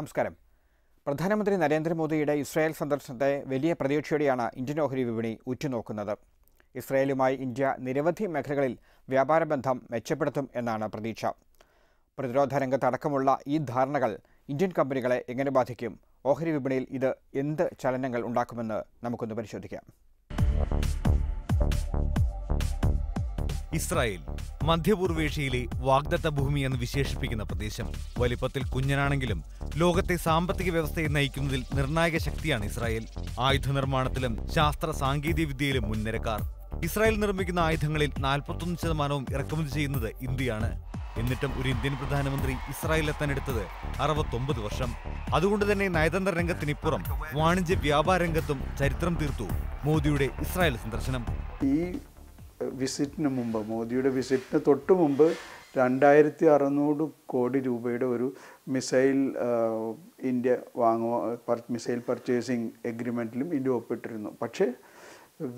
നമസ്കാരം. പ്രധാനമന്ത്രി നരേന്ദ്രമോദിയുടെ ഇസ്രായേൽ സന്ദർശനത്തെ വലിയ പ്രതീക്ഷയോടെയാണ് ഇന്ത്യൻ ഓഹരി വിപണി ഉറ്റുനോക്കുന്നത്. ഇസ്രായേലുമായി ഇന്ത്യ നിരവധി മേഖലകളിൽ വ്യാപാര ബന്ധം മെച്ചപ്പെടുത്തും എന്നാണ് പ്രതീക്ഷ. പ്രതിരോധ രംഗത്തടക്കമുള്ള ഈ ധാരണകൾ ഇന്ത്യൻ കമ്പനികളെ എങ്ങനെ ബാധിക്കും? ഓഹരി വിപണിയിൽ ഇത് എന്ത് ചലനങ്ങൾ ഉണ്ടാക്കുമെന്ന് നമുക്കൊന്ന് പരിശോധിക്കാം. ഇസ്രായേൽ മധ്യപൂർവേഷ്യയിലെ വാഗ്ദത്ത ഭൂമി എന്ന് വിശേഷിപ്പിക്കുന്ന പ്രദേശം. വലിപ്പത്തിൽ കുഞ്ഞനാണെങ്കിലും ലോകത്തെ സാമ്പത്തിക വ്യവസ്ഥയെ നയിക്കുന്നതിൽ നിർണായക ശക്തിയാണ് ഇസ്രായേൽ. ആയുധ നിർമ്മാണത്തിലും ശാസ്ത്ര സാങ്കേതിക വിദ്യയിലും മുൻനിരക്കാർ. ഇസ്രായേൽ നിർമ്മിക്കുന്ന ആയുധങ്ങളിൽ 41% ഇറക്കുമതി ചെയ്യുന്നത് ഇന്ത്യയാണ്. എന്നിട്ടും ഒരു ഇന്ത്യൻ പ്രധാനമന്ത്രി ഇസ്രായേലിലെത്താനെടുത്തത് 69 വർഷം. അതുകൊണ്ട് തന്നെ നയതന്ത്ര രംഗത്തിനിപ്പുറം വാണിജ്യ വ്യാപാര രംഗത്തും ചരിത്രം തീർത്തു മോദിയുടെ ഇസ്രായേൽ സന്ദർശനം. ഈ വിസിറ്റിന് മുമ്പ്, മോദിയുടെ വിസിറ്റിന് തൊട്ട് മുമ്പ് 2600 കോടി രൂപയുടെ ഒരു മിസൈൽ ഇന്ത്യ മിസൈൽ പർച്ചേസിംഗ് എഗ്രിമെൻറ്റിലും ഇന്ത്യ ഒപ്പിട്ടിരുന്നു. പക്ഷേ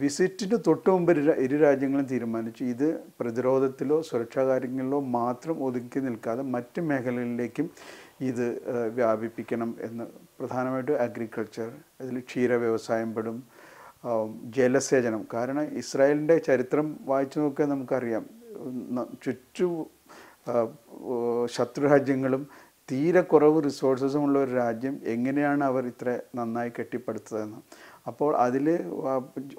വിസിറ്റിന് തൊട്ട് മുമ്പ് ഇരു രാജ്യങ്ങളും തീരുമാനിച്ചു ഇത് പ്രതിരോധത്തിലോ സുരക്ഷാ കാര്യങ്ങളിലോ മാത്രം ഒതുക്കി നിൽക്കാതെ മറ്റ് മേഖലകളിലേക്കും ഇത് വ്യാപിപ്പിക്കണം എന്ന്. പ്രധാനമായിട്ടും അഗ്രികൾച്ചർ, അതിൽ ക്ഷീര വ്യവസായം പെടും, ജലസേചനം. കാരണം ഇസ്രായേലിൻ്റെ ചരിത്രം വായിച്ചു നോക്കിയാൽ നമുക്കറിയാം, ചുറ്റു ശത്രുരാജ്യങ്ങളും തീരെ കുറവ് റിസോഴ്സസും ഉള്ള ഒരു രാജ്യം എങ്ങനെയാണ് അവർ ഇത്ര നന്നായി കെട്ടിപ്പടുത്തതെന്ന്. അപ്പോൾ അതിൽ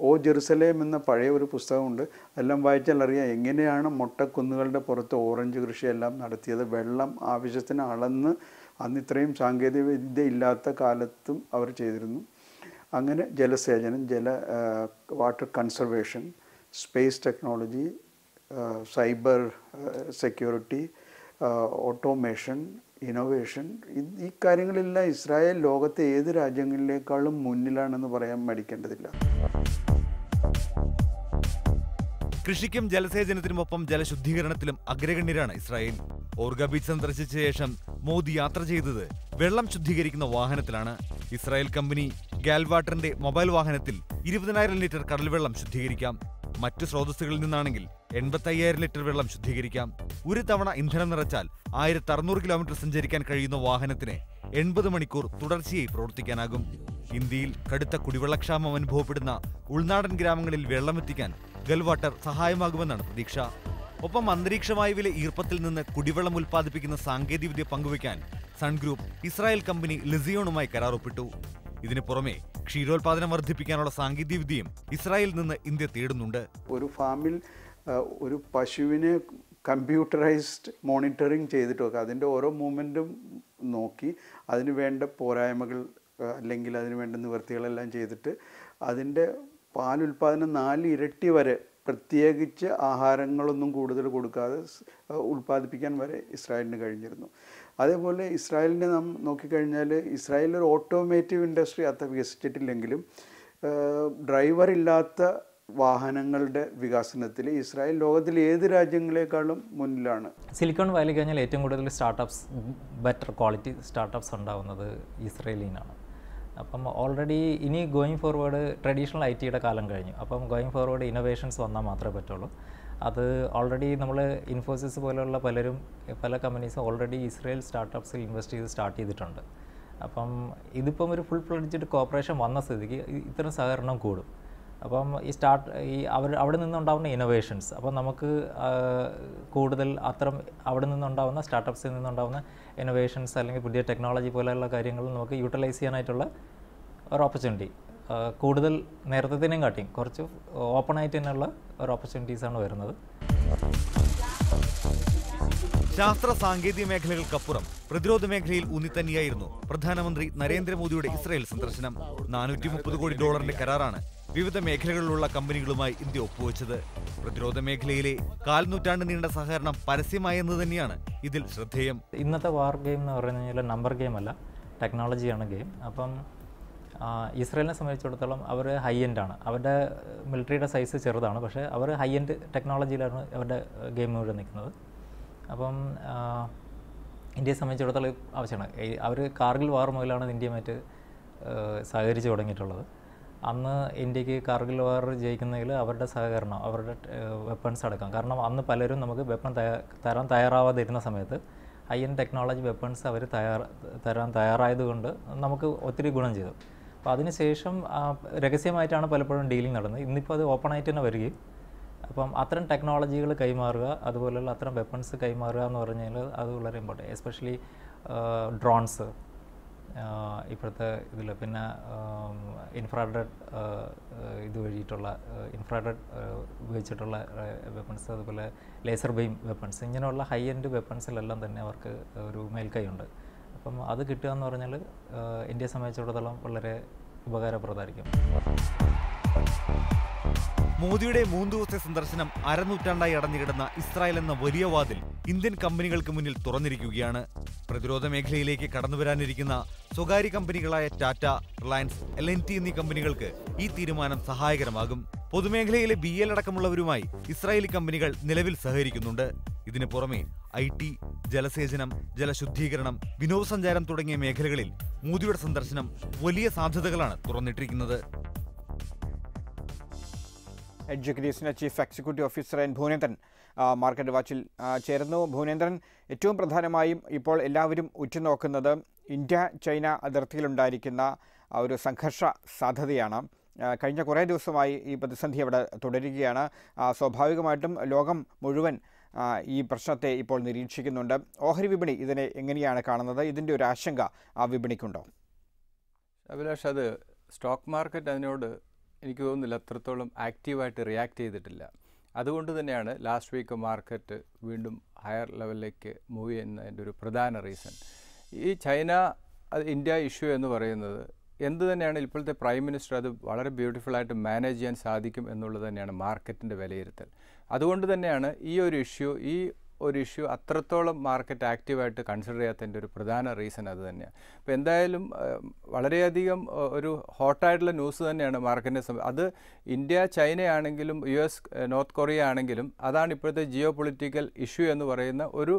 ഓ ജെറുസലേം എന്ന പഴയ ഒരു പുസ്തകമുണ്ട്. എല്ലാം വായിച്ചാൽ അറിയാം എങ്ങനെയാണ് മൊട്ടക്കുന്നുകളുടെ പുറത്ത് ഓറഞ്ച് കൃഷിയെല്ലാം നടത്തിയത്. വെള്ളം ആവശ്യത്തിന് അളന്ന്, അന്ന് ഇത്രയും സാങ്കേതിക വിദ്യ ഇല്ലാത്ത കാലത്തും അവർ ചെയ്തിരുന്നു. അങ്ങനെ ജലസേചനം, water conservation, space technology, cyber security, automation, innovation, ഈ കാര്യങ്ങളെല്ലാം ഇസ്രായേൽ ലോകത്തെ ഏത് രാജ്യങ്ങളിലേക്കാളും മുന്നിലാണെന്ന് പറയാൻ മടിക്കേണ്ടതില്ല. കൃഷിക്കും ജലസേചനത്തിനുമൊപ്പം ജലശുദ്ധീകരണത്തിലും അഗ്രഗണ്യരാണ് ഇസ്രായേൽ. ഓർഗ ബീച്ച് സന്ദർശിച്ച ശേഷം മോദി യാത്ര ചെയ്തത് വെള്ളം ശുദ്ധീകരിക്കുന്ന വാഹനത്തിലാണ്. ഇസ്രായേൽ കമ്പനി ഗാൽവാട്ടറിന്റെ മൊബൈൽ വാഹനത്തിൽ 20,000 ലിറ്റർ കടൽവെള്ളം ശുദ്ധീകരിക്കാം. മറ്റു സ്രോതസ്സുകളിൽ നിന്നാണെങ്കിൽ 85,000 ലിറ്റർ വെള്ളം ശുദ്ധീകരിക്കാം. ഒരു തവണ ഇന്ധനം നിറച്ചാൽ 1600 കിലോമീറ്റർ സഞ്ചരിക്കാൻ കഴിയുന്ന വാഹനത്തിന് 80 മണിക്കൂർ തുടർച്ചയായി പ്രവർത്തിക്കാനാകും. ഇന്ത്യയിൽ കടുത്ത കുടിവെള്ളക്ഷാമം അനുഭവപ്പെടുന്ന ഉൾനാടൻ ഗ്രാമങ്ങളിൽ വെള്ളമെത്തിക്കാൻ ഗൽവാട്ടർ സഹായമാകുമെന്നാണ് പ്രതീക്ഷ. ഒപ്പം അന്തരീക്ഷ വായുവിലെ ഈർപ്പത്തിൽ നിന്ന് കുടിവെള്ളം ഉൽപ്പാദിപ്പിക്കുന്ന സാങ്കേതികവിദ്യ പങ്കുവയ്ക്കാൻ സൺ ഗ്രൂപ്പ് ഇസ്രായേൽ കമ്പനി ലിസിയോണുമായി കരാർ ഒപ്പിട്ടു. ഇതിനു പുറമെ ക്ഷീരോത്പാദനം വർദ്ധിപ്പിക്കാനുള്ള സാങ്കേതികവിദ്യയും ഇസ്രായേലിൽ നിന്ന് ഇന്ത്യ തേടുന്നുണ്ട്. ഒരു ഫാമിൽ ഒരു പശുവിനെ കമ്പ്യൂട്ടറൈസ്ഡ് മോണിറ്ററിങ് ചെയ്തിട്ട് വെക്കുക, അതിൻ്റെ ഓരോ മൂവ്മെൻറ്റും നോക്കി അതിന് വേണ്ട പോരായ്മകൾ അല്ലെങ്കിൽ അതിന് വേണ്ട നിവൃത്തികളെല്ലാം ചെയ്തിട്ട് അതിൻ്റെ പാലുൽപാദനം 4 ഇരട്ടി വരെ, പ്രത്യേകിച്ച് ആഹാരങ്ങളൊന്നും കൂടുതൽ കൊടുക്കാതെ ഉൽപ്പാദിപ്പിക്കാൻ വരെ ഇസ്രായേലിന് കഴിഞ്ഞിരുന്നു. അതേപോലെ ഇസ്രായേലിനെ നാം നോക്കിക്കഴിഞ്ഞാൽ ഇസ്രായേലിൽ ഒരു ഓട്ടോമേറ്റീവ് ഇൻഡസ്ട്രി അത്ര വികസിച്ചിട്ടില്ലെങ്കിലും ഡ്രൈവർ ഇല്ലാത്ത വാഹനങ്ങളുടെ വികസനത്തിൽ ഇസ്രായേൽ ലോകത്തിൽ ഏത് രാജ്യങ്ങളെക്കാളും മുന്നിലാണ്. സിലിക്കോൺ വാലി കഴിഞ്ഞാൽ ഏറ്റവും കൂടുതൽ സ്റ്റാർട്ടപ്സ്, ബെറ്റർ ക്വാളിറ്റി സ്റ്റാർട്ടപ്സ് ഉണ്ടാകുന്നത് ഇസ്രായേലിനാണ്. അപ്പം ഓൾറെഡി ഇനി ഗോയിങ് ഫോർവേഡ് ട്രഡീഷണൽ IT കാലം കഴിഞ്ഞു. അപ്പം ഗോയിങ് ഫോർവേഡ് ഇന്നോവേഷൻസ് വന്നാൽ മാത്രമേ പറ്റുള്ളൂ. അത് ഓൾറെഡി നമ്മൾ ഇൻഫോസിസ് പോലെയുള്ള പല കമ്പനീസും ഓൾറെഡി ഇസ്രായേൽ സ്റ്റാർട്ടപ്സിൽ ഇൻവെസ്റ്റ് ചെയ്ത് സ്റ്റാർട്ട് ചെയ്തിട്ടുണ്ട്. അപ്പം ഇതിപ്പം ഒരു ഫുൾ ഫ്ലെഡ്ജ്ഡ് കോർപ്പറേഷൻ വന്ന സ്ഥിതിക്ക് ഇത്തരം സഹകരണം കൂടും. അപ്പം അവിടെ നിന്നുണ്ടാകുന്ന ഇന്നോവേഷൻസ്, അപ്പം നമുക്ക് കൂടുതൽ അവിടെ നിന്നുണ്ടാകുന്ന സ്റ്റാർട്ടപ്സിൽ നിന്നുണ്ടാകുന്ന ഇന്നോവേഷൻസ് അല്ലെങ്കിൽ പുതിയ ടെക്നോളജി പോലെയുള്ള കാര്യങ്ങൾ നമുക്ക് യൂട്ടിലൈസ് ചെയ്യാനായിട്ടുള്ള ഒരു ഓപ്പർച്യൂണിറ്റി കൂടുതൽ നേരത്തേനും കാട്ടിയും കുറച്ച് ഓപ്പൺ ആയിട്ട് തന്നെയുള്ള ഒരു ഓപ്പർച്യൂണിറ്റീസാണ് വരുന്നത്. ശാസ്ത്ര സാങ്കേതിക മേഖലകൾക്കപ്പുറം പ്രതിരോധ മേഖലയിൽ ഊന്നിത്തന്നെയായിരുന്നു പ്രധാനമന്ത്രി നരേന്ദ്രമോദിയുടെ ഇസ്രായേൽ സന്ദർശനം. $430 കോടി കരാറാണ് വിവിധ മേഖലകളിലുള്ള കമ്പനികളുമായി ഇന്ത്യ ഒപ്പുവെച്ചത്. പ്രതിരോധ മേഖലയിലെ 4 നൂറ്റാണ്ട് നീണ്ട സഹകരണം പരസ്യമായെന്ന് തന്നെയാണ് ഇതിൽ ശ്രദ്ധേയം. ഇന്നത്തെ വാർ ഗെയിം എന്ന് പറഞ്ഞു കഴിഞ്ഞാൽ നമ്പർ ഗെയിം അല്ല, ടെക്നോളജിയാണ് ഗെയിം. അപ്പം ഇസ്രായേലിനെ സംബന്ധിച്ചിടത്തോളം അവർ ഹൈ എൻഡാണ്. അവരുടെ മിലിറ്ററിയുടെ സൈസ് ചെറുതാണ്, പക്ഷേ അവർ ഹൈ എൻഡ് ടെക്നോളജിയിലാണ് അവരുടെ ഗെയിം മുഴുവൻ നിൽക്കുന്നത്. അപ്പം ഇന്ത്യയെ സംബന്ധിച്ചിടത്തോളം ആവശ്യമാണ്. അവർ കാർഗിൽ വാർ മുതലാണ് ഇന്ത്യയുമായിട്ട് സഹകരിച്ച് തുടങ്ങിയിട്ടുള്ളത്. അന്ന് ഇന്ത്യക്ക് കാർഗിൽ വാർ ജയിക്കുന്നതിൽ അവരുടെ സഹകരണം, അവരുടെ വെപ്പൺസ് അടക്കം, കാരണം അന്ന് പലരും നമുക്ക് വെപ്പൺ തരാൻ തയ്യാറാവാതിരുന്ന സമയത്ത് ഹൈ എൻഡ് ടെക്നോളജി വെപ്പൺസ് അവർ തരാൻ തയ്യാറായതുകൊണ്ട് നമുക്ക് ഒത്തിരി ഗുണം ചെയ്തു. അപ്പോൾ അതിനുശേഷം രഹസ്യമായിട്ടാണ് പലപ്പോഴും ഡീലിംഗ് നടന്നത്. ഇന്നിപ്പോൾ അത് ഓപ്പണായിട്ട് തന്നെ വരികയും അപ്പം അത്തരം ടെക്നോളജികൾ കൈമാറുക, അതുപോലെയുള്ള അത്തരം വെപ്പൺസ് കൈമാറുക എന്ന് പറഞ്ഞാൽ അത് വളരെ ഇമ്പോർട്ടൻ്റ്. എസ്പെഷ്യലി ഡ്രോൺസ് ഇപ്പോഴത്തെ ഇതിൽ, പിന്നെ ഇൻഫ്രാറെഡ് ഇത് വഴിയിട്ടുള്ള ഇൻഫ്രാറെഡ് ഉപയോഗിച്ചിട്ടുള്ള വെപ്പൺസ്, അതുപോലെ ലേസർ ബീം വെപ്പൺസ്, ഇങ്ങനെയുള്ള ഹൈ എൻഡ് വെപ്പൺസിലെല്ലാം തന്നെ അവർക്ക് ഒരു മേൽക്കൈയുണ്ട്. അപ്പം അത് കിട്ടുക എന്ന് പറഞ്ഞാൽ ഇന്ത്യയെ സംബന്ധിച്ചിടത്തോളം വളരെ ഉപകാരപ്രദമായിരിക്കും. മോദിയുടെ 3 ദിവസത്തെ സന്ദർശനം അരനൂറ്റാണ്ടായി അടഞ്ഞുകിടന്ന ഇസ്രായേൽ എന്ന വലിയ വാതിൽ ഇന്ത്യൻ കമ്പനികൾക്ക് മുന്നിൽ തുറന്നിരിക്കുകയാണ്. പ്രതിരോധ മേഖലയിലേക്ക് കടന്നുവരാനിരിക്കുന്ന സ്വകാര്യ കമ്പനികളായ ടാറ്റ, റിലയൻസ്, LNT എന്നീ കമ്പനികൾക്ക് ഈ തീരുമാനം സഹായകരമാകും. പൊതുമേഖലയിലെ BL അടക്കമുള്ളവരുമായി ഇസ്രായേലി കമ്പനികൾ നിലവിൽ സഹകരിക്കുന്നുണ്ട്. ഇതിനു പുറമെ IT, ജലസേചനം, ജലശുദ്ധീകരണം, വിനോദസഞ്ചാരം തുടങ്ങിയ മേഖലകളിൽ മോദിയുടെ സന്ദർശനം വലിയ സാധ്യതകളാണ് തുറന്നിട്ടിരിക്കുന്നത്. എഡ്യൂക്കേഷൻ്റെ chief executive officer N Bhuvanendran market വാച്ചിൽ ചേർന്നു. ഭുവനേന്ദ്രൻ, ഏറ്റവും പ്രധാനമായും ഇപ്പോൾ എല്ലാവരും ഉറ്റുനോക്കുന്നത് ഇന്ത്യ ചൈന അതിർത്തിയിലുണ്ടായിരിക്കുന്ന ഒരു സംഘർഷ സാധ്യതയാണ്. കഴിഞ്ഞ കുറേ ദിവസമായി ഈ പ്രതിസന്ധി അവിടെ തുടരുകയാണ്. സ്വാഭാവികമായിട്ടും ലോകം മുഴുവൻ ഈ പ്രശ്നത്തെ ഇപ്പോൾ നിരീക്ഷിക്കുന്നുണ്ട്. ഓഹരി വിപണി ഇതിനെ എങ്ങനെയാണ് കാണുന്നത്? ഇതിൻ്റെ ഒരു ആശങ്ക ആ വിപണിക്കുണ്ടോ? അഭിലാഷ്, അത് സ്റ്റോക്ക് മാർക്കറ്റ് അതിനോട് എനിക്ക് തോന്നുന്നില്ല അത്രത്തോളം ആക്റ്റീവായിട്ട് റിയാക്ട് ചെയ്തിട്ടില്ല. അതുകൊണ്ട് തന്നെയാണ് ലാസ്റ്റ് വീക്ക് മാർക്കറ്റ് വീണ്ടും ഹയർ ലെവലിലേക്ക് മൂവ് ചെയ്യുന്നതിൻ്റെ ഒരു പ്രധാന റീസൺ. ഈ ചൈന ഇന്ത്യ ഇഷ്യൂ എന്ന് പറയുന്നത് എന്ത് തന്നെയാണ് ഇപ്പോഴത്തെ പ്രൈം മിനിസ്റ്റർ അത് വളരെ ബ്യൂട്ടിഫുള്ളായിട്ട് മാനേജ് ചെയ്യാൻ സാധിക്കും എന്നുള്ളത് തന്നെയാണ് മാർക്കറ്റിൻ്റെ വിലയിരുത്തൽ. അതുകൊണ്ട് തന്നെയാണ് ഈ ഒരു ഇഷ്യൂ അത്രത്തോളം മാർക്കറ്റ് ആക്റ്റീവായിട്ട് കൺസിഡർ ചെയ്യാത്തതിൻ്റെ ഒരു പ്രധാന റീസൺ അത് തന്നെയാണ്. അപ്പോൾ എന്തായാലും വളരെയധികം ഒരു ഹോട്ടായിട്ടുള്ള ന്യൂസ് തന്നെയാണ് മാർക്കറ്റിനെ അത് ഇന്ത്യ ചൈനയാണെങ്കിലും US നോർത്ത് കൊറിയ ആണെങ്കിലും അതാണ് ഇപ്പോഴത്തെ ജിയോ പൊളിറ്റിക്കൽ ഇഷ്യൂ എന്ന് പറയുന്ന ഒരു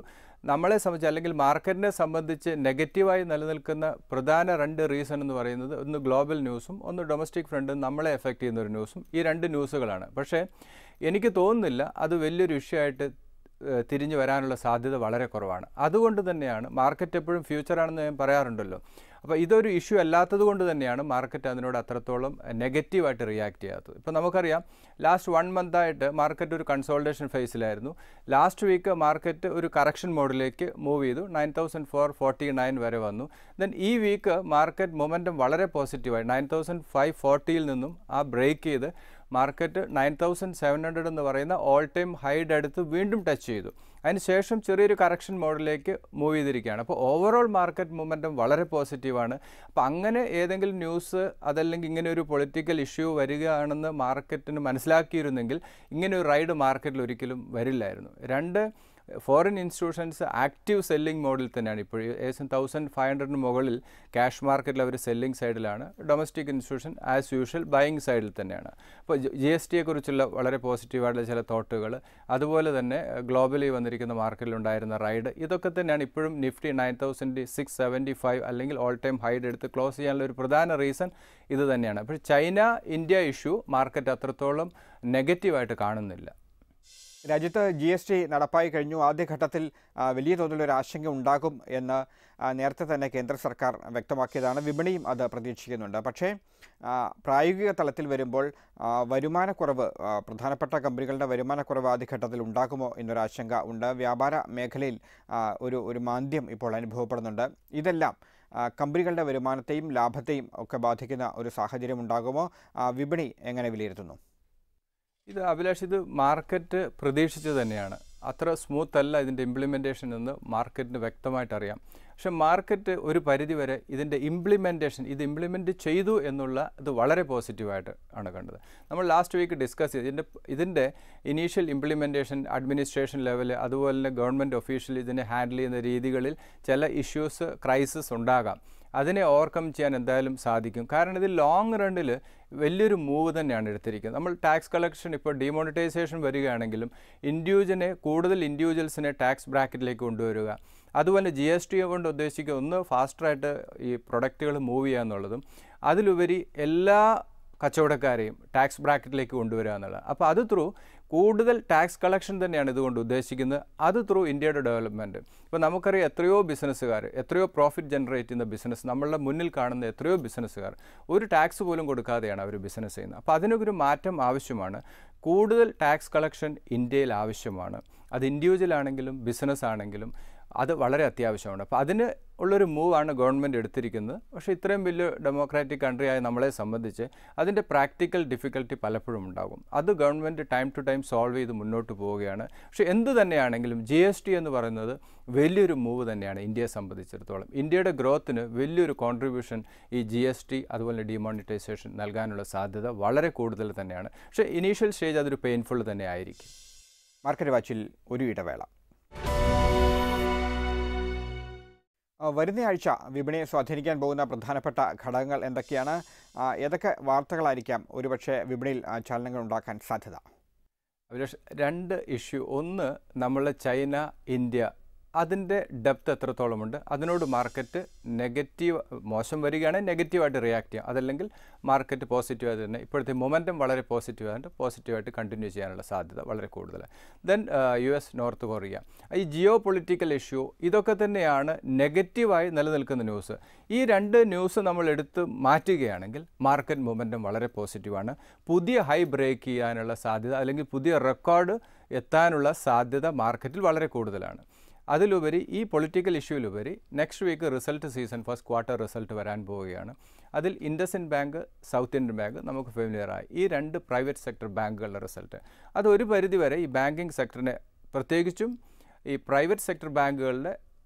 നമ്മളെ സംബന്ധിച്ച് അല്ലെങ്കിൽ മാർക്കറ്റിനെ സംബന്ധിച്ച് നെഗറ്റീവായി നിലനിൽക്കുന്ന പ്രധാന 2 റീസൺ എന്ന് പറയുന്നത് ഒന്ന് ഗ്ലോബൽ ന്യൂസും ഒന്ന് ഡൊമസ്റ്റിക് ഫ്രണ്ടും നമ്മളെ എഫക്റ്റ് ചെയ്യുന്ന ഒരു ന്യൂസും. ഈ 2 ന്യൂസുകളാണ്. പക്ഷേ എനിക്ക് തോന്നുന്നില്ല അത് വലിയൊരു ഇഷ്യൂ ആയിട്ട് തിരിഞ്ഞു വരാനുള്ള സാധ്യത വളരെ കുറവാണ്. അതുകൊണ്ട് തന്നെയാണ് മാർക്കറ്റ് എപ്പോഴും ഫ്യൂച്ചറാണെന്ന് ഞാൻ പറയാറുണ്ടല്ലോ. അപ്പോൾ ഇതൊരു ഇഷ്യൂ അല്ലാത്തത് കൊണ്ട് തന്നെയാണ് മാർക്കറ്റ് അതിനോട് അത്രത്തോളം നെഗറ്റീവായിട്ട് റിയാക്ട് ചെയ്യാത്തത്. ഇപ്പോൾ നമുക്കറിയാം ലാസ്റ്റ് 1 മന്തായിട്ട് മാർക്കറ്റ് ഒരു കൺസോൾട്ടേഷൻ ഫേസിലായിരുന്നു. ലാസ്റ്റ് വീക്ക് മാർക്കറ്റ് ഒരു കറക്ഷൻ മോഡിലേക്ക് മൂവ് ചെയ്തു, 9449 വരെ വന്നു. ദെൻ ഈ വീക്ക് മാർക്കറ്റ് മൊമെൻറ്റം വളരെ പോസിറ്റീവായി 9540 നിന്നും ആ ബ്രേക്ക് ചെയ്ത് മാർക്കറ്റ് 9700 എന്ന് പറയുന്ന ഓൾ ടൈം ഹൈഡ് അടുത്ത് വീണ്ടും ടച്ച് ചെയ്തു. അതിനുശേഷം ചെറിയൊരു കറക്ഷൻ മോഡിലേക്ക് മൂവ് ചെയ്തിരിക്കുകയാണ്. അപ്പോൾ ഓവറോൾ മാർക്കറ്റ് മൊമെൻറ്റം വളരെ പോസിറ്റീവാണ്. അപ്പോൾ അങ്ങനെ ഏതെങ്കിലും ന്യൂസ് അതല്ലെങ്കിൽ ഇങ്ങനെ ഒരു പൊളിറ്റിക്കൽ ഇഷ്യൂ വരികയാണെന്ന് മാർക്കറ്റിന് മനസ്സിലാക്കിയിരുന്നെങ്കിൽ ഇങ്ങനെ ഒരു റൈഡ് മാർക്കറ്റിൽ ഒരിക്കലും വരില്ലായിരുന്നു. 2 ഫോറിൻ ഇൻസ്റ്റിറ്റ്യൂഷൻസ് ആക്റ്റീവ് സെല്ലിംഗ് മോഡിൽ തന്നെയാണ്. ഇപ്പോൾ ഏകദേശം 1500 മുകളിൽ ക്യാഷ് മാർക്കറ്റിൽ അവർ സെല്ലിംഗ് സൈഡിലാണ്. Domestic institution as usual buying സൈഡിൽ തന്നെയാണ്. അപ്പോൾ GSTയെക്കുറിച്ചുള്ള വളരെ പോസിറ്റീവായിട്ടുള്ള ചില തോട്ടുകൾ, അതുപോലെ തന്നെ ഗ്ലോബലി വന്നിരിക്കുന്ന മാർക്കറ്റിലുണ്ടായിരുന്ന റൈഡ്, ഇതൊക്കെ തന്നെയാണ് ഇപ്പോഴും നിഫ്റ്റി 9675 അല്ലെങ്കിൽ ഓൾ ടൈം ഹൈഡ് എടുത്ത് ക്ലോസ് ചെയ്യാനുള്ള ഒരു പ്രധാന റീസൺ ഇത് തന്നെയാണ്. അപ്പോൾ ചൈന ഇന്ത്യ ഇഷ്യൂ മാർക്കറ്റ് അത്രത്തോളം നെഗറ്റീവായിട്ട് കാണുന്നില്ല. രാജ്യത്ത് GST നടപ്പായി കഴിഞ്ഞു. ആദ്യഘട്ടത്തിൽ വലിയ തോതിലൊരു ആശങ്ക ഉണ്ടാകും എന്ന് നേരത്തെ തന്നെ കേന്ദ്ര സർക്കാർ വ്യക്തമാക്കിയതാണ്. വിപണിയും അത് പ്രതീക്ഷിക്കുന്നുണ്ട്. പക്ഷേ പ്രായോഗിക തലത്തിൽ വരുമ്പോൾ വരുമാനക്കുറവ്, പ്രധാനപ്പെട്ട കമ്പനികളുടെ വരുമാനക്കുറവ് ആദ്യഘട്ടത്തിൽ ഉണ്ടാകുമോ എന്നൊരാശങ്ക ഉണ്ട്. വ്യാപാര മേഖലയിൽ ഒരു മാന്ദ്യം ഇപ്പോൾ അനുഭവപ്പെടുന്നുണ്ട്. ഇതെല്ലാം കമ്പനികളുടെ വരുമാനത്തെയും ലാഭത്തെയും ഒക്കെ ബാധിക്കുന്ന ഒരു സാഹചര്യം ഉണ്ടാകുമോ? വിപണി എങ്ങനെ വിലയിരുത്തുന്നു? ഇത് അഭിലാഷ്, ഇത് മാർക്കറ്റ് പ്രതീക്ഷിച്ചത് തന്നെയാണ്. അത്ര സ്മൂത്ത് അല്ല ഇതിൻ്റെ ഇംപ്ലിമെൻറ്റേഷൻ എന്ന് മാർക്കറ്റിന് വ്യക്തമായിട്ട് അറിയാം. പക്ഷെ മാർക്കറ്റ് ഒരു പരിധിവരെ ഇതിൻ്റെ ഇത് ഇംപ്ലിമെൻറ്റ് ചെയ്തു എന്നുള്ള ഇത് വളരെ പോസിറ്റീവായിട്ട് ആണ് കണ്ടത്. നമ്മൾ ലാസ്റ്റ് വീക്ക് ഡിസ്കസ് ചെയ്ത് ഇതിൻ്റെ ഇനീഷ്യൽ ഇംപ്ലിമെൻറ്റേഷൻ അഡ്മിനിസ്ട്രേഷൻ ലെവൽ, അതുപോലെ തന്നെ ഗവൺമെൻറ് ഒഫീഷ്യൽ ഇതിനെ ഹാൻഡിൽ ചെയ്യുന്ന രീതികളിൽ ചില ഇഷ്യൂസ്, ക്രൈസിസ് ഉണ്ടാകാം. അതിനെ ഓവർകം ചെയ്യാൻ എന്തായാലും സാധിക്കും. കാരണം ഇത് ലോങ് റണ്ണിൽ വലിയൊരു മൂവ് തന്നെയാണ് എടുത്തിരിക്കുന്നത്. നമ്മൾ ടാക്സ് കളക്ഷൻ ഇപ്പോൾ ഡിമോണിറ്റൈസേഷൻ വരികയാണെങ്കിലും കൂടുതൽ ഇൻഡിവിജ്വൽസിനെ ടാക്സ് ബ്രാക്കറ്റിലേക്ക് കൊണ്ടുവരിക, അതുപോലെ GST കൊണ്ട് ഉദ്ദേശിക്കുക ഒന്ന് ഫാസ്റ്ററായിട്ട് ഈ പ്രൊഡക്റ്റുകൾ മൂവ് ചെയ്യുക എന്നുള്ളതും, അതിലുപരി എല്ലാ കച്ചവടക്കാരെയും ടാക്സ് ബ്രാക്കറ്റിലേക്ക് കൊണ്ടുവരിക എന്നുള്ളത്. അപ്പോൾ അത് ത്രൂ കൂടുതൽ ടാക്സ് കളക്ഷൻ തന്നെയാണ് ഇതുകൊണ്ട് ഉദ്ദേശിക്കുന്നത്. അത് ത്രൂ ഇന്ത്യയുടെ ഡെവലപ്മെൻറ്റ്. ഇപ്പോൾ നമുക്കറിയാം എത്രയോ ബിസിനസ്സുകാർ, എത്രയോ പ്രോഫിറ്റ് ജനറേറ്റ് ചെയ്യുന്ന ബിസിനസ്, നമ്മളുടെ മുന്നിൽ കാണുന്ന എത്രയോ ബിസിനസ്സുകാർ ഒരു ടാക്സ് പോലും കൊടുക്കാതെയാണ് അവർ ബിസിനസ് ചെയ്യുന്നത്. അപ്പോൾ അതിനൊരു മാറ്റം ആവശ്യമാണ്. കൂടുതൽ ടാക്സ് കളക്ഷൻ ഇന്ത്യയിൽ ആവശ്യമാണ്. അത് ഇൻഡിവിജ്വൽ ആണെങ്കിലും ബിസിനസ് ആണെങ്കിലും അത് വളരെ അത്യാവശ്യമാണ്. അപ്പോൾ അതിന് ഉള്ളൊരു മൂവാണ് ഗവൺമെൻറ് എടുത്തിരിക്കുന്നത്. പക്ഷേ ഇത്രയും വലിയ ഡെമോക്രാറ്റിക് കൺട്രിയായ നമ്മളെ സംബന്ധിച്ച് അതിൻ്റെ പ്രാക്ടിക്കൽ ഡിഫിക്കൽട്ടി പലപ്പോഴും ഉണ്ടാകും. അത് government time to time solve ചെയ്ത് മുന്നോട്ട് പോവുകയാണ്. പക്ഷേ എന്ത് തന്നെയാണെങ്കിലും GST എന്ന് പറയുന്നത് വലിയൊരു മൂവ് തന്നെയാണ് ഇന്ത്യയെ സംബന്ധിച്ചിടത്തോളം. ഇന്ത്യയുടെ ഗ്രോത്തിന് വലിയൊരു കോൺട്രിബ്യൂഷൻ ഈ GST അതുപോലെ ഡിമോണിറ്റൈസേഷൻ നൽകാനുള്ള സാധ്യത വളരെ കൂടുതൽ തന്നെയാണ്. പക്ഷേ ഇനീഷ്യൽ സ്റ്റേജ് അതൊരു പെയിൻഫുൾ തന്നെ ആയിരിക്കും. മാർക്കറ്റ് വാച്ചിൽ ഒരു ഇടവേള. വരുന്ന ആഴ്ച വിപണിയെ സ്വാധീനിക്കാൻ പോകുന്ന പ്രധാനപ്പെട്ട ഘടകങ്ങൾ എന്തൊക്കെയാണ്? ഏതൊക്കെ വാർത്തകളായിരിക്കാം ഒരുപക്ഷെ വിപണിയിൽ ചലനങ്ങൾ ഉണ്ടാക്കാൻ സാധ്യത? അഭിലാഷ്, രണ്ട് ഇഷ്യൂ. ഒന്ന്, നമ്മളെ ചൈന ഇന്ത്യ അതിൻ്റെ ഡെപ്ത് എത്രത്തോളമുണ്ട്, അതിനോട് മാർക്കറ്റ് നെഗറ്റീവ് മോശം വരികയാണെങ്കിൽ നെഗറ്റീവായിട്ട് റിയാക്ട് ചെയ്യാം. അതല്ലെങ്കിൽ മാർക്കറ്റ് പോസിറ്റീവായിട്ട് തന്നെ ഇപ്പോഴത്തെ മൊമെൻറ്റം വളരെ പോസിറ്റീവായിട്ട് കണ്ടിന്യൂ ചെയ്യാനുള്ള സാധ്യത വളരെ കൂടുതലാണ്. ദെൻ US നോർത്ത് കൊറിയ, ഈ ജിയോ പൊളിറ്റിക്കൽ ഇഷ്യൂ, ഇതൊക്കെ തന്നെയാണ് നെഗറ്റീവായി നിലനിൽക്കുന്ന ന്യൂസ്. ഈ രണ്ട് ന്യൂസ് നമ്മൾ എടുത്ത് മാറ്റുകയാണെങ്കിൽ മാർക്കറ്റ് മൊമെൻറ്റം വളരെ പോസിറ്റീവാണ്. പുതിയ ഹൈ ബ്രേക്ക് ചെയ്യാനുള്ള സാധ്യത അല്ലെങ്കിൽ പുതിയ റെക്കോർഡ് എത്താനുള്ള സാധ്യത മാർക്കറ്റിൽ വളരെ കൂടുതലാണ്. അതിലുപരി ഈ പൊളിറ്റിക്കൽ ഇഷ്യൂവിലുപരി next week result season, first quarter result വരാൻ പോവുകയാണ്. അതിൽ IndusInd Bank, South Indian Bank നമുക്ക് ഫെമിലിയറായി. ഈ രണ്ട് പ്രൈവറ്റ് സെക്ടർ ബാങ്കുകളുടെ റിസൾട്ട് അത് ഒരു പരിധിവരെ ഈ ബാങ്കിങ് സെക്ടറിനെ, പ്രത്യേകിച്ചും ഈ പ്രൈവറ്റ് സെക്ടർ ബാങ്കുകളുടെ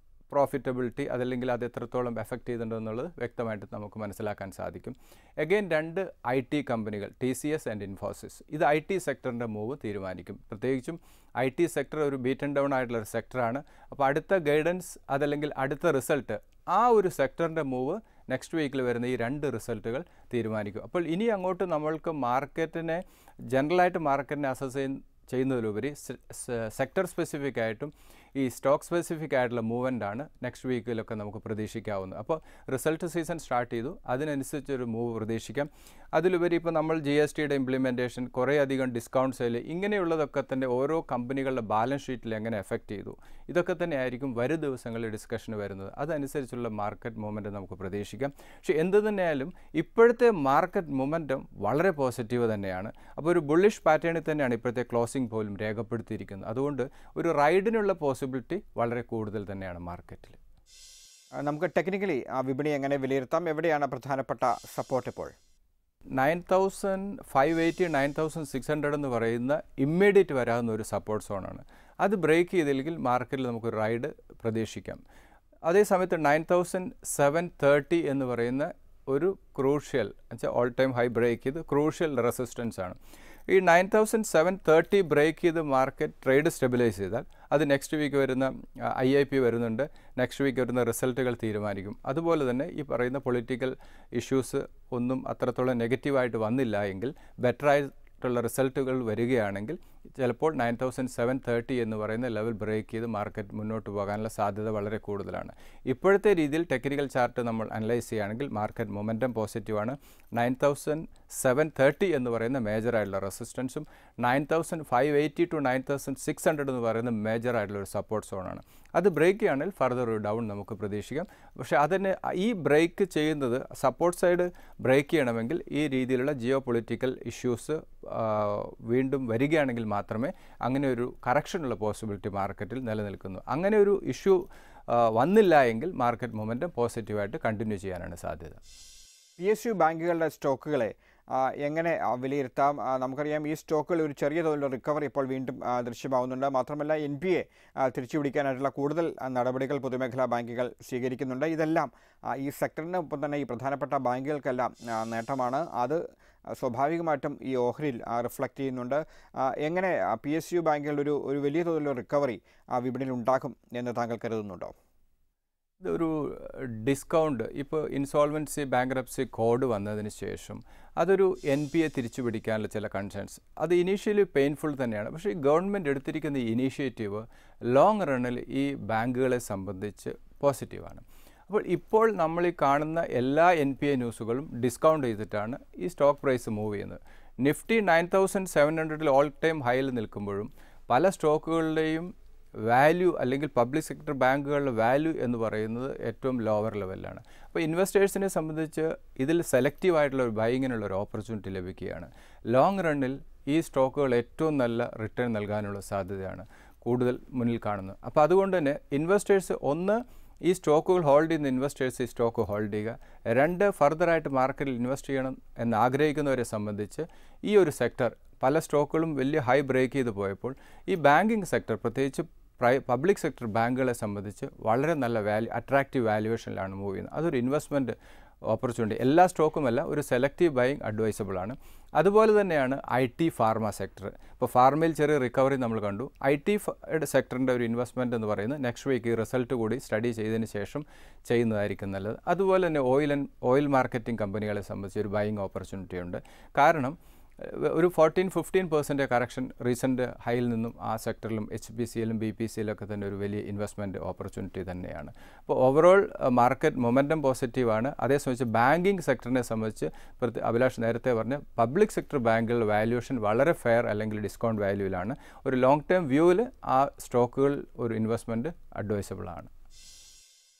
പ്രോഫിറ്റബിലിറ്റി അതല്ലെങ്കിൽ അത് എത്രത്തോളം എഫക്റ്റ് ചെയ്തിട്ടുണ്ടെന്നുള്ളത് വ്യക്തമായിട്ട് നമുക്ക് മനസ്സിലാക്കാൻ സാധിക്കും. എഗെയിൻ രണ്ട് IT കമ്പനികൾ TCS ആൻഡ് ഇൻഫോസിസ്, ഇത് IT സെക്ടറിൻ്റെ മൂവ് തീരുമാനിക്കും. പ്രത്യേകിച്ചും IT സെക്ടർ ഒരു ബീറ്റൺ ഡൗൺ ആയിട്ടുള്ള ഒരു സെക്ടറാണ്. അപ്പോൾ അടുത്ത ഗൈഡൻസ് അതല്ലെങ്കിൽ അടുത്ത റിസൾട്ട്, ആ ഒരു സെക്ടറിൻ്റെ മൂവ് നെക്സ്റ്റ് വീക്കിൽ വരുന്ന ഈ രണ്ട് റിസൾട്ടുകൾ തീരുമാനിക്കും. അപ്പോൾ ഇനി അങ്ങോട്ട് നമ്മൾക്ക് മാർക്കറ്റിനെ ജനറലായിട്ട് മാർക്കറ്റിനെ അസസ് ചെയ്യുന്നതിലുപരി സെക്ടർ സ്പെസിഫിക് ആയിട്ടും ഈ സ്റ്റോക്ക് സ്പെസിഫിക് ആയിട്ടുള്ള മൂവ്മെൻ്റാണ് നെക്സ്റ്റ് വീക്കിലൊക്കെ നമുക്ക് പ്രതീക്ഷിക്കാവുന്നത്. അപ്പോൾ റിസൾട്ട് സീസൺ സ്റ്റാർട്ട് ചെയ്തു, അതിനനുസരിച്ചൊരു മൂവ് പ്രതീക്ഷിക്കാം. അതിലുപരി ഇപ്പോൾ നമ്മൾ GSTയുടെ ഇംപ്ലിമെൻറ്റേഷൻ, കുറേയധികം ഡിസ്കൗണ്ട് സെയിൽ, ഇങ്ങനെയുള്ളതൊക്കെ തന്നെ ഓരോ കമ്പനികളുടെ ബാലൻസ് ഷീറ്റിൽ എങ്ങനെ എഫക്റ്റ് ചെയ്തു, ഇതൊക്കെ തന്നെ ആയിരിക്കും വരും ദിവസങ്ങളിൽ ഡിസ്കഷന് വരുന്നത്. അതനുസരിച്ചുള്ള മാർക്കറ്റ് മൂവ്മെൻറ്റ് നമുക്ക് പ്രതീക്ഷിക്കാം. പക്ഷേ എന്ത് തന്നെയായാലും ഇപ്പോഴത്തെ മാർക്കറ്റ് മൂവ്മെൻറ്റം വളരെ പോസിറ്റീവ് തന്നെയാണ്. അപ്പോൾ ഒരു ബുള്ളിഷ് പാറ്റേണിൽ തന്നെയാണ് ഇപ്പോഴത്തെ ക്ലോസിംഗ് പോലും രേഖപ്പെടുത്തിയിരിക്കുന്നത്. അതുകൊണ്ട് ഒരു റൈഡിനുള്ള പോസിബിലിറ്റി വളരെ കൂടുതൽ തന്നെയാണ് മാർക്കറ്റിൽ. നമുക്ക് ടെക്നിക്കലി ആ വിപണി എങ്ങനെ വിലയിരുത്താം? എവിടെയാണ് പ്രധാനപ്പെട്ട സപ്പോർട്ട് ഇപ്പോൾ? 9580, 9600 എന്ന് പറയുന്ന ഇമ്മീഡിയറ്റ് വരാവുന്ന ഒരു സപ്പോർട്ട് സോണാണ്. അത് ബ്രേക്ക് ചെയ്തില്ലെങ്കിൽ മാർക്കറ്റിൽ നമുക്ക് റൈഡ് പ്രതീക്ഷിക്കാം. അതേസമയത്ത് 9730 എന്ന് പറയുന്ന ഒരു ക്രൂഷ്യൽ എന്നുവെച്ചാൽ ഓൾ ടൈം ഹൈ ബ്രേക്ക് ചെയ്ത് ക്രൂഷ്യൽ റെസിസ്റ്റൻസ് ആണ്. ഈ 9730 ബ്രേക്ക് ചെയ്ത് മാർക്കറ്റ് ട്രേഡ് സ്റ്റെബിലൈസ് ചെയ്താൽ അത് നെക്സ്റ്റ് വീക്ക് വരുന്ന IIP വരുന്നുണ്ട്, നെക്സ്റ്റ് വീക്ക് വരുന്ന റിസൾട്ടുകൾ തീരുമാനിക്കും. അതുപോലെ തന്നെ ഈ പറയുന്ന പൊളിറ്റിക്കൽ ഇഷ്യൂസ് ഒന്നും അത്രത്തോളം നെഗറ്റീവായിട്ട് വന്നില്ല എങ്കിൽ, ബെറ്ററായിട്ടുള്ള റിസൾട്ടുകൾ വരികയാണെങ്കിൽ ചിലപ്പോൾ 9730 എന്ന് പറയുന്ന ലെവൽ ബ്രേക്ക് ചെയ്ത് മാർക്കറ്റ് മുന്നോട്ട് പോകാനുള്ള സാധ്യത വളരെ കൂടുതലാണ്. ഇപ്പോഴത്തെ രീതിയിൽ ടെക്നിക്കൽ ചാർട്ട് നമ്മൾ അനലൈസ് ചെയ്യുകയാണെങ്കിൽ മാർക്കറ്റ് മൊമെൻറ്റം പോസിറ്റീവാണ്. 9730 എന്ന് പറയുന്ന മേജറായിട്ടുള്ള റെസിസ്റ്റൻസും 9580 to 9600 എന്ന് പറയുന്ന മേജറായിട്ടുള്ള ഒരു സപ്പോർട്ട് സോണാണ്. അത് ബ്രേക്ക് ചെയ്യുകയാണെങ്കിൽ ഫർദർ ഒരു ഡൗൺ നമുക്ക് പ്രതീക്ഷിക്കാം. പക്ഷേ അതിന് ഈ ബ്രേക്ക് ചെയ്യുന്നത്, സപ്പോർട്ട് സൈഡ് ബ്രേക്ക് ചെയ്യണമെങ്കിൽ ഈ രീതിയിലുള്ള ജിയോ പൊളിറ്റിക്കൽ ഇഷ്യൂസ് വീണ്ടും വരികയാണെങ്കിൽ മാത്രമേ അങ്ങനെ ഒരു കറക്ഷനുള്ള പോസിബിലിറ്റി മാർക്കറ്റിൽ നിലനിൽക്കുന്നു. അങ്ങനെ ഒരു ഇഷ്യൂ വന്നില്ല എങ്കിൽ മാർക്കറ്റ് മൊമെൻറ്റം പോസിറ്റീവായിട്ട് കണ്ടിന്യൂ ചെയ്യാനാണ് സാധ്യത. PSU ബാങ്കുകളുടെ സ്റ്റോക്കുകളെ എങ്ങനെ വിലയിരുത്താം? നമുക്കറിയാം ഈ സ്റ്റോക്കുകൾ ഒരു ചെറിയ തോതിലുള്ള റിക്കവറി ഇപ്പോൾ വീണ്ടും ദൃശ്യമാവുന്നുണ്ട്. മാത്രമല്ല NPA തിരിച്ചുപിടിക്കാനായിട്ടുള്ള കൂടുതൽ നടപടികൾ പൊതുമേഖലാ ബാങ്കുകൾ സ്വീകരിക്കുന്നുണ്ട്. ഇതെല്ലാം ഈ സെക്ടറിനൊപ്പം തന്നെ ഈ പ്രധാനപ്പെട്ട ബാങ്കുകൾക്കെല്ലാം നേട്ടമാണ്. അത് സ്വാഭാവികമായിട്ടും ഈ ഓഹരിയിൽ റിഫ്ലക്റ്റ് ചെയ്യുന്നുണ്ട്. എങ്ങനെ PSU ബാങ്കുകളുടെ ഒരു വലിയ തോതിലുള്ള റിക്കവറി വിപണിയിൽ ഉണ്ടാക്കും എന്ന് താങ്കൾ കരുതുന്നുണ്ടോ? ഇതൊരു ഡിസ്കൗണ്ട്, ഇപ്പോൾ ഇൻസോൾവൻസി ബാങ്ക്രപ്സി കോഡ് വന്നതിന് ശേഷം അതൊരു NPA തിരിച്ചു പിടിക്കാനുള്ള ചില കൺസേൺസ്, അത് ഇനീഷ്യലി പെയിൻഫുൾ തന്നെയാണ്. പക്ഷേ ഈ ഗവൺമെൻറ് എടുത്തിരിക്കുന്ന ഇനീഷ്യേറ്റീവ് ലോങ് റണ്ണിൽ ഈ ബാങ്കുകളെ സംബന്ധിച്ച് പോസിറ്റീവാണ്. അപ്പോൾ ഇപ്പോൾ നമ്മൾ ഈ കാണുന്ന എല്ലാ NPA ന്യൂസുകളും ഡിസ്കൗണ്ട് ചെയ്തിട്ടാണ് ഈ സ്റ്റോക്ക് പ്രൈസ് മൂവ് ചെയ്യുന്നത്. നിഫ്റ്റി 9700 ഓൾ ടൈം ഹൈയിൽ നിൽക്കുമ്പോഴും പല സ്റ്റോക്കുകളുടെയും വാല്യൂ അല്ലെങ്കിൽ പബ്ലിക് സെക്ടർ ബാങ്കുകളുടെ വാല്യൂ എന്ന് പറയുന്നത് ഏറ്റവും ലോവർ ലെവലിലാണ്. അപ്പോൾ ഇൻവെസ്റ്റേഴ്സിനെ സംബന്ധിച്ച് ഇതിൽ സെലക്റ്റീവായിട്ടുള്ള ഒരു ബൈങ്ങിനുള്ള ഒരു ഓപ്പർച്യൂണിറ്റി ലഭിക്കുകയാണ്. ലോങ് റണ്ണിൽ ഈ സ്റ്റോക്കുകൾ ഏറ്റവും നല്ല റിട്ടേൺ നൽകാനുള്ള സാധ്യതയാണ് കൂടുതൽ മുന്നിൽ കാണുന്നത്. അപ്പോൾ അതുകൊണ്ട് തന്നെ ഇൻവെസ്റ്റേഴ്സ് ഒന്ന് ഈ സ്റ്റോക്കുകൾ ഹോൾഡ് ചെയ്യുന്ന ഇൻവെസ്റ്റേഴ്സ് ഈ സ്റ്റോക്ക് ഹോൾഡ് ചെയ്യുക. രണ്ട്, ഫർദറായിട്ട് മാർക്കറ്റിൽ ഇൻവെസ്റ്റ് ചെയ്യണം എന്ന് ആഗ്രഹിക്കുന്നവരെ സംബന്ധിച്ച് ഈ ഒരു സെക്ടർ പല സ്റ്റോക്കുകളും വലിയ ഹൈ ബ്രേക്ക് ചെയ്ത് പോയപ്പോൾ ഈ ബാങ്കിങ് സെക്ടർ പ്രത്യേകിച്ച് പബ്ലിക് സെക്ടർ ബാങ്കുകളെ സംബന്ധിച്ച് വളരെ നല്ല അട്രാക്റ്റീവ് വാല്യുവേഷനിലാണ് മൂവ് ചെയ്യുന്നത്. അതൊരു ഇൻവെസ്റ്റ്മെൻറ്റ് ഓപ്പർച്യൂണിറ്റി. എല്ലാ സ്റ്റോക്കുമല്ല, ഒരു സെലക്റ്റീവ് ബൈയിങ് അഡ്വൈസബിളാണ്. അതുപോലെ തന്നെയാണ് IT ഫാർമ സെക്ടർ. ഇപ്പോൾ ഫാർമയിൽ ചെറിയ റിക്കവറി നമ്മൾ കണ്ടു. IT സെക്ടറിൻ്റെ ഒരു ഇൻവെസ്റ്റ്മെൻറ്റ് എന്ന് പറയുന്നത് നെക്സ്റ്റ് വീക്ക് ഈ റിസൾട്ട് കൂടി സ്റ്റഡി ചെയ്തതിന് ശേഷം ചെയ്യുന്നതായിരിക്കും നല്ലത്. അതുപോലെ തന്നെ ഓയിൽ മാർക്കറ്റിംഗ് കമ്പനികളെ സംബന്ധിച്ച് ഒരു ബൈയിങ് ഓപ്പർച്യൂണിറ്റി ഉണ്ട്. കാരണം ഒരു 14-15% കറക്ഷൻ റീസെൻറ്റ് ഹൈയിൽ നിന്നും ആ സെക്ടറിലും HPCLും BPCLൊക്കെ തന്നെ ഒരു വലിയ ഇൻവെസ്റ്റ്മെൻറ്റ് ഓപ്പർച്യൂണിറ്റി തന്നെയാണ്. അപ്പോൾ ഓവറോൾ മാർക്കറ്റ് മൊമെൻറ്റം പോസിറ്റീവാണ്. അതേസമയം ബാങ്കിങ് സെക്ടറിനെ സംബന്ധിച്ച് അഭിലാഷ് നേരത്തെ പറഞ്ഞ പബ്ലിക് സെക്ടർ ബാങ്കുകളുടെ വാല്യുവേഷൻ വളരെ ഫെയർ അല്ലെങ്കിൽ ഡിസ്കൗണ്ട് വാല്യൂവിലാണ്. ഒരു ലോങ് ടേം വ്യൂവിൽ ആ സ്റ്റോക്കുകൾ ഒരു ഇൻവെസ്റ്റ്മെൻറ്റ് അഡ്വൈസബിളാണ്.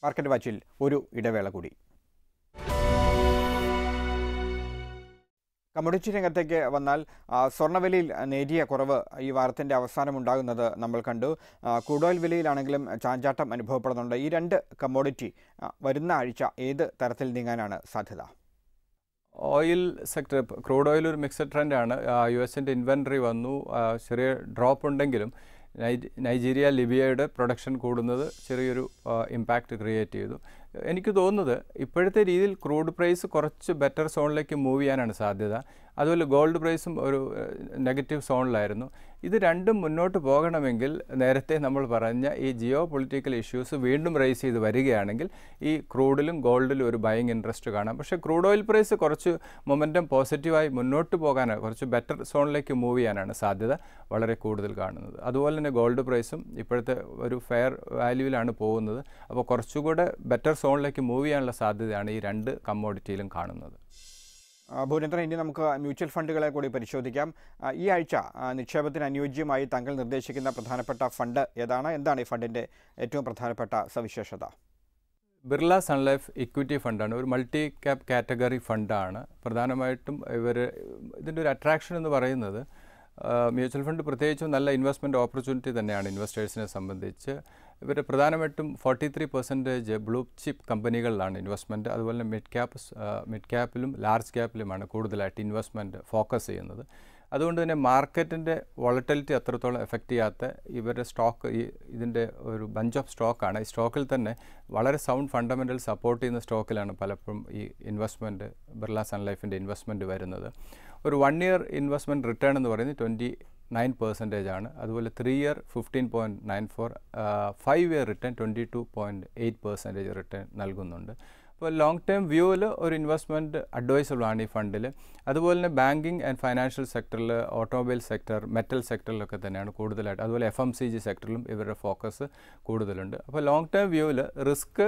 മാർക്കറ്റ് വാച്ചിൽ ഒരു ഇടവേള കൂടി. കമ്മോഡിറ്റി രംഗത്തേക്ക് വന്നാൽ സ്വർണ്ണവിലയിൽ നേരിയ കുറവ് ഈ വാരത്തിൻ്റെ അവസാനം ഉണ്ടാകുന്നത് നമ്മൾ കണ്ടു. ക്രൂഡ് ഓയിൽ വിലയിലാണെങ്കിലും ചാഞ്ചാട്ടം അനുഭവപ്പെടുന്നുണ്ട്. ഈ രണ്ട് കമ്മോഡിറ്റി വരുന്ന ആഴ്ച ഏത് തരത്തിൽ നീങ്ങാനാണ് സാധ്യത? ഓയിൽ സെക്ടർ, ക്രൂഡ് ഓയിൽ ഒരു മിക്സഡ് ട്രെൻഡാണ്. US-ൻ്റെ ഇൻവെൻട്രി വന്നു, ചെറിയ ഡ്രോപ്പ് ഉണ്ടെങ്കിലും നൈജീരിയ, ലിബിയയുടെ പ്രൊഡക്ഷൻ കൂടുന്നത് ചെറിയൊരു ഇമ്പാക്റ്റ് ക്രിയേറ്റ് ചെയ്തു. എനിക്ക് തോന്നുന്നത് ഇപ്പോഴത്തെ രീതിയിൽ ക്രൂഡ് പ്രൈസ് കുറച്ച് ബെറ്റർ സോണിലേക്ക് മൂവ് ചെയ്യാനാണ് സാധ്യത. അതുപോലെ ഗോൾഡ് പ്രൈസും ഒരു നെഗറ്റീവ് സോണിലായിരുന്നു. ഇത് രണ്ടും മുന്നോട്ട് പോകണമെങ്കിൽ നേരത്തെ നമ്മൾ പറഞ്ഞ ഈ ജിയോ പൊളിറ്റിക്കൽ ഇഷ്യൂസ് വീണ്ടും റൈസ് ചെയ്ത് വരികയാണെങ്കിൽ ഈ ക്രൂഡിലും ഗോൾഡിലും ഒരു ബൈയിങ് ഇൻട്രസ്റ്റ് കാണാം. പക്ഷേ ക്രൂഡ് ഓയിൽ പ്രൈസ് കുറച്ച് മൊമെൻറ്റം പോസിറ്റീവായി മുന്നോട്ട് പോകാനാണ്, കുറച്ച് ബെറ്റർ സോണിലേക്ക് മൂവ് ചെയ്യാനാണ് സാധ്യത വളരെ കൂടുതൽ കാണുന്നത്. അതുപോലെ തന്നെ ഗോൾഡ് പ്രൈസും ഇപ്പോഴത്തെ ഒരു ഫെയർ വാല്യൂവിലാണ് പോകുന്നത്. അപ്പോൾ കുറച്ചുകൂടെ ബെറ്റർ സോണിലേക്ക് മൂവ് ചെയ്യാനുള്ള സാധ്യതയാണ് ഈ രണ്ട് കമ്മോഡിറ്റിയിലും കാണുന്നത്. ഭുവനേന്ദ്രൻ, ഇനി നമുക്ക് മ്യൂച്വൽ ഫണ്ടുകളെ കൂടി പരിശോധിക്കാം. ഈ ആഴ്ച നിക്ഷേപത്തിന് അനുയോജ്യമായി താങ്കൾ നിർദ്ദേശിക്കുന്ന പ്രധാനപ്പെട്ട ഫണ്ട് ഏതാണ്? എന്താണ് ഈ ഫണ്ടിൻ്റെ ഏറ്റവും പ്രധാനപ്പെട്ട സവിശേഷത? ബിർള സൺ ലൈഫ് ഇക്വിറ്റി ഫണ്ടാണ്. ഒരു മൾട്ടി ക്യാപ് കാറ്റഗറി ഫണ്ടാണ്. പ്രധാനമായിട്ടും ഇതിൻ്റെ ഒരു അട്രാക്ഷൻ എന്ന് പറയുന്നത് മ്യൂച്വൽ ഫണ്ട് പ്രത്യേകിച്ചും നല്ല ഇൻവെസ്റ്റ്മെൻറ്റ് ഓപ്പർച്യൂണിറ്റി തന്നെയാണ് ഇൻവെസ്റ്റേഴ്സിനെ സംബന്ധിച്ച്. ഇവർ പ്രധാനമായിട്ടും 43% ബ്ലൂ ചിപ്പ് കമ്പനികളിലാണ് ഇൻവെസ്റ്റ്മെൻറ്റ്. അതുപോലെ മിഡ് ക്യാപ്പിലും ലാർജ് ക്യാപ്പിലുമാണ് കൂടുതലായിട്ട് ഇൻവെസ്റ്റ്മെൻറ്റ് ഫോക്കസ് ചെയ്യുന്നത്. അതുകൊണ്ട് തന്നെ മാർക്കറ്റിൻ്റെ വോളറ്റിലിറ്റി അത്രത്തോളം എഫക്റ്റ് ചെയ്യാത്ത ഇവരുടെ സ്റ്റോക്ക് ഇതിൻ്റെ ഒരു ബഞ്ച് ഓഫ് സ്റ്റോക്കാണ്. ഈ സ്റ്റോക്കിൽ തന്നെ വളരെ സൗണ്ട് ഫണ്ടമെൻ്റൽ സപ്പോർട്ട് ചെയ്യുന്ന സ്റ്റോക്കിലാണ് പലപ്പോഴും ഈ ഇൻവെസ്റ്റ്മെൻറ്റ് ബിർള സൺ ലൈഫിൻ്റെ ഇൻവെസ്റ്റ്മെൻറ്റ് വരുന്നത്. ഒരു 1 year ഇൻവെസ്റ്റ്മെൻറ്റ് റിട്ടേൺ എന്ന് പറയുന്നത് 29% ആണ്. അതുപോലെ 3 year 15.94, 5 year റിട്ടേൺ 22.8% റിട്ടേൺ നൽകുന്നുണ്ട്. അപ്പോൾ ലോങ് ടേം വ്യൂവിൽ ഒരു ഇൻവെസ്റ്റ്മെൻറ്റ് അഡ്വൈസബിളാണ് ഈ ഫണ്ടിൽ. അതുപോലെ തന്നെ ബാങ്കിങ് ആൻഡ് ഫൈനാൻഷ്യൽ സെക്ടറിൽ, ഓട്ടോമൊബൈൽ സെക്ടർ, മെറ്റൽ സെക്ടറിലൊക്കെ തന്നെയാണ് കൂടുതലായിട്ട്. അതുപോലെ FMCG സെക്ടറിലും ഇവരുടെ ഫോക്കസ് കൂടുതലുണ്ട്. അപ്പോൾ ലോങ് ടേം വ്യൂവിൽ റിസ്ക്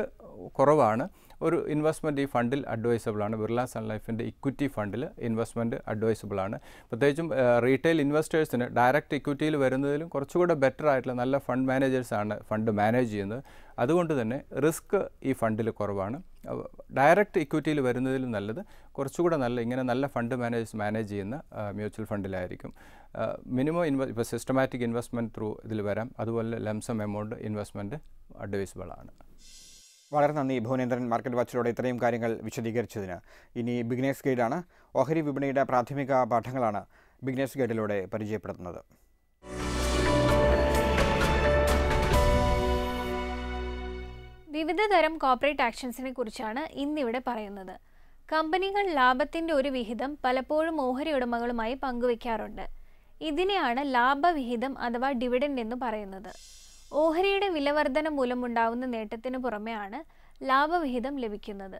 കുറവാണ്. ഒരു ഇൻവെസ്റ്റ്മെൻറ്റ് ഈ ഫണ്ടിൽ അഡ്വൈസബിളാണ്. ബിർള സൺ ലൈഫിൻ്റെ ഇക്വിറ്റി ഫണ്ടിൽ ഇൻവെസ്റ്റ്മെൻറ്റ് അഡ്വൈസബിളാണ്. പ്രത്യേകിച്ചും റീറ്റെയിൽ ഇൻവെസ്റ്റേഴ്സിന് ഡയറക്റ്റ് ഇക്വിറ്റിയിൽ വരുന്നതിലും കുറച്ചുകൂടെ ബെറ്റർ ആയിട്ടുള്ള നല്ല ഫണ്ട് മാനേജേഴ്സാണ് ഫണ്ട് മാനേജ് ചെയ്യുന്നത്. അതുകൊണ്ട് തന്നെ റിസ്ക് ഈ ഫണ്ടിൽ കുറവാണ്. ഡയറക്റ്റ് ഇക്വിറ്റിയിൽ വരുന്നതിലും നല്ലത് കുറച്ചുകൂടെ ഇങ്ങനെ നല്ല ഫണ്ട് മാനേജ് ചെയ്യുന്ന മ്യൂച്വൽ ഫണ്ടിലായിരിക്കും. മിനിമം ഇപ്പോൾ സിസ്റ്റമാറ്റിക് ഇൻവെസ്റ്റ്മെൻറ്റ് ത്രൂ ഇതിൽ വരാം. അതുപോലെ ലംസം എമൗണ്ട് ഇൻവെസ്റ്റ്മെൻറ്റ് അഡ്വൈസബിളാണ്. വളരെ നന്ദി ഭുവനേന്ദ്രൻ, മാർക്കറ്റ് വാച്ചിലൂടെ ഇത്രയും കാര്യങ്ങൾ വിശദീകരിച്ചതിന്. ഇനി ബിഗിനേഴ്സ് ഗൈഡാണ്. ഓഹരി വിപണിയുടെ പ്രാഥമിക പാഠങ്ങളാണ് ബിഗിനേഴ്സ് ഗൈഡിലൂടെ പരിചയപ്പെടുത്തുന്നത്. വിവിധ തരം കോർപ്പറേറ്റ് ആക്ഷൻസിനെ കുറിച്ചാണ് ഇന്നിവിടെ പറയുന്നത്. കമ്പനികൾ ലാഭത്തിൻ്റെ ഒരു വിഹിതം പലപ്പോഴും ഓഹരി ഉടമകളുമായി പങ്കുവയ്ക്കാറുണ്ട്. ഇതിനെയാണ് ലാഭവിഹിതം അഥവാ ഡിവിഡൻഡ് എന്ന് പറയുന്നത്. ഓഹരിയുടെ വിലവർധന മൂലമുണ്ടാവുന്ന നേട്ടത്തിന് പുറമെയാണ് ലാഭവിഹിതം ലഭിക്കുന്നത്.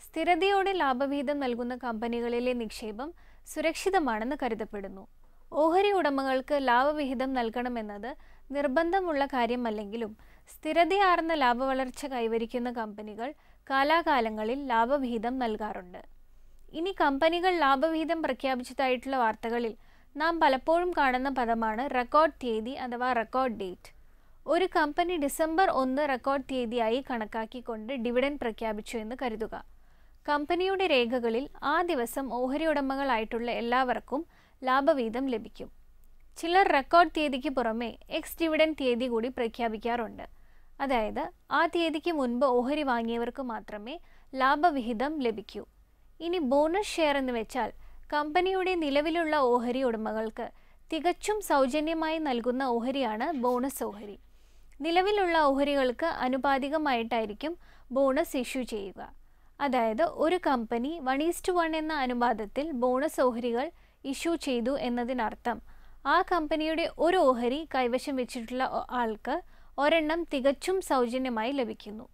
സ്ഥിരതയോടെ ലാഭവിഹിതം നൽകുന്ന കമ്പനികളിലെ നിക്ഷേപം സുരക്ഷിതമാണെന്ന് കരുതപ്പെടുന്നു. ഓഹരി ഉടമകൾക്ക് ലാഭവിഹിതം നൽകണമെന്നത് നിർബന്ധമുള്ള കാര്യമല്ലെങ്കിലും സ്ഥിരതയാർന്ന ലാഭവളർച്ച കൈവരിക്കുന്ന കമ്പനികൾ കാലാകാലങ്ങളിൽ ലാഭവിഹിതം നൽകാറുണ്ട്. ഇനി കമ്പനികൾ ലാഭവിഹിതം പ്രഖ്യാപിച്ചതായിട്ടുള്ള വാർത്തകളിൽ നാം പലപ്പോഴും കാണുന്ന പദമാണ് റെക്കോർഡ് തീയതി അഥവാ റെക്കോർഡ് ഡേറ്റ്. ഒരു കമ്പനി ഡിസംബർ 1 റെക്കോർഡ് തീയതിയായി കണക്കാക്കിക്കൊണ്ട് ഡിവിഡൻഡ് പ്രഖ്യാപിച്ചു എന്ന് കരുതുക. കമ്പനിയുടെ രേഖകളിൽ ആ ദിവസം ഓഹരി ഉടമകളായിട്ടുള്ള എല്ലാവർക്കും ലാഭവിഹിതം ലഭിക്കും. ചിലർ റെക്കോർഡ് തീയതിക്ക് പുറമെ എക്സ് ഡിവിഡൻഡ് തീയതി കൂടി പ്രഖ്യാപിക്കാറുണ്ട്. അതായത് ആ തീയതിക്ക് മുൻപ് ഓഹരി വാങ്ങിയവർക്ക് മാത്രമേ ലാഭവിഹിതം ലഭിക്കൂ. ഇനി ബോണസ് ഷെയർ എന്ന് വെച്ചാൽ കമ്പനിയുടെ നിലവിലുള്ള ഓഹരി ഉടമകൾക്ക് തികച്ചും സൗജന്യമായി നൽകുന്ന ഓഹരിയാണ് ബോണസ് ഓഹരി. നിലവിലുള്ള ഓഹരികൾക്ക് അനുപാതികമായിട്ടായിരിക്കും ബോണസ് ഇഷ്യൂ ചെയ്യുക. അതായത് ഒരു കമ്പനി 1:1 എന്ന അനുപാതത്തിൽ ബോണസ് ഓഹരികൾ ഇഷ്യൂ ചെയ്തു എന്നതിനർത്ഥം ആ കമ്പനിയുടെ ഒരു ഓഹരി കൈവശം വെച്ചിട്ടുള്ള ആൾക്ക് ഒരെണ്ണം തികച്ചും സൗജന്യമായി ലഭിക്കുന്നു.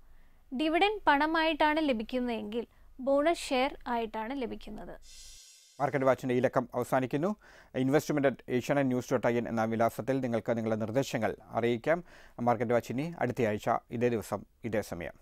ഡിവിഡൻഡ് പണമായിട്ടാണ് ലഭിക്കുന്നതെങ്കിൽ ബോണസ് ഷെയർ ആയിട്ടാണ് ലഭിക്കുന്നത്. മാർക്കറ്റ് വാച്ചിൻ്റെ ഈ ലക്കം അവസാനിക്കുന്നു. investment@asiannews.in എന്ന വിലാസത്തിൽ നിങ്ങൾക്ക് നിങ്ങളുടെ നിർദ്ദേശങ്ങൾ അറിയിക്കാം. മാർക്കറ്റ് വാച്ചിനി അടുത്തയാഴ്ച ഇതേ ദിവസം ഇതേ സമയം.